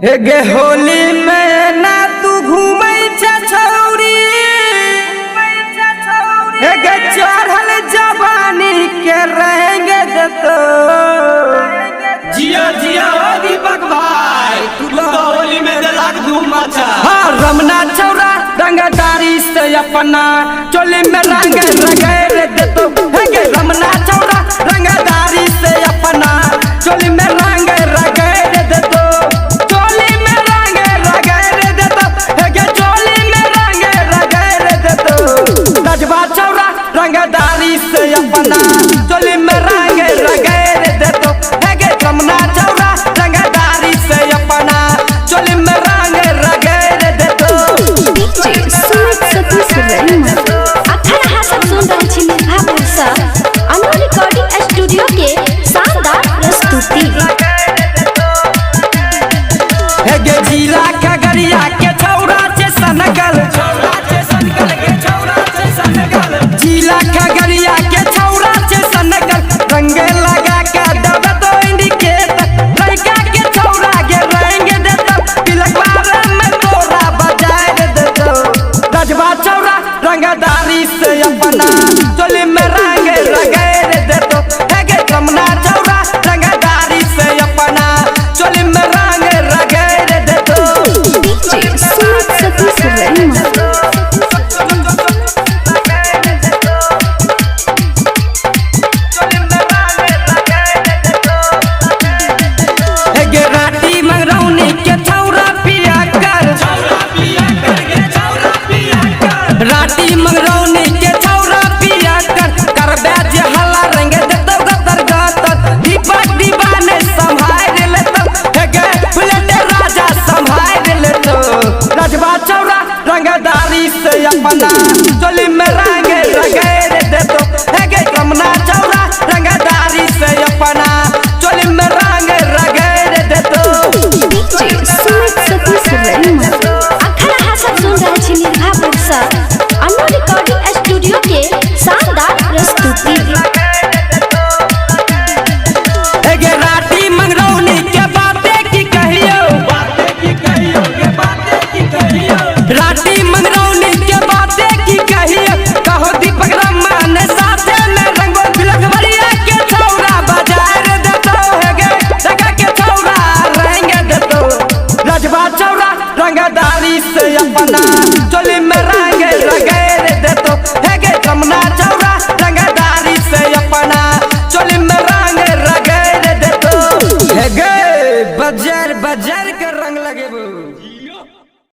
हे गे होली में ना तू घूमै छौरी, हे गे चढ़ल जवानी के रहेंगे देतो। जिया जिया दीपक भाई तू तो होली में दिलक धूम मचा। हाँ रमना छौरा रंगदारी से अपना चोली में रंग रगड़ देतो। हे गे रमना छौरा रंगदारी से अपना चोली में रंग रगड़ देतो। चोली में रंग रगड़ देतो। हे गे चोली में रंग रगड़ देतो। रजवा छौरा रंगदारी से अपना चोली में रंग रगड़ देतो। हे गे रमना छौरा रंगदारी से अपना चोली में रंग रगड़ देतो। सुमित सतीश रैना अखर हासक सुन रहल छी निर्भापुर से अनु रिकॉर्डिंग स्टूडियो के शानदार प्रस्तुति। हे गे जिला खगड़िया के छौरा से सनगल, जिला खगड़िया के छौरा से सनगल रंगे लगा के दबे तो इंडिकेट लड़का के छौरा के रंग देतो। तिलकवारा में तोरा बजाए देतो। रजवा छौरा रंगदारी से अपना चोली में रंग रगड़ देतो। हे गे रमना छौरा रंगदारी से अपना चोली में रंग रगड़ देतो। सुमित सतीश रैना हे गे राती मंगरौनी के छौरा पिया कर, राती मंगरौनी के छौरा पिया कर करबे जे हल्ला रंग देतो गतर गतर। दीपक दीवाने संभाल लेतो। हे गे बुलेट राजा संभाल लेतो। रजवा छौरा रंगदारी से अपना चोली में रंग रगड़ देतो। हे गे रमना छौरा रंगदारी से अपना चोली में रंग रगड़ देतो। सुमित सतीश रैना अखर हासक सुन रहल छी निर्भापुर से अनु रिकॉर्डिंग स्टूडियो के शानदार प्रस्तुति। हे गे राती मंगरौनी के बाते की कहियो, राती मंगरौनी के बाते की कहियो। कहो दीपक रमन साथे में रंगो तिलकवरिया के छौरा बजाए देतो। हे गे जगह के छौरा रंग देतो। रजवा छौरा रंगदारी से अपना चोली में रंग रगड़ देतो। हे गे रमना छौरा रंगदारी से अपना चोली में रंग रगड़ देतो। हे गे बजर बजर के रंग लगेबो।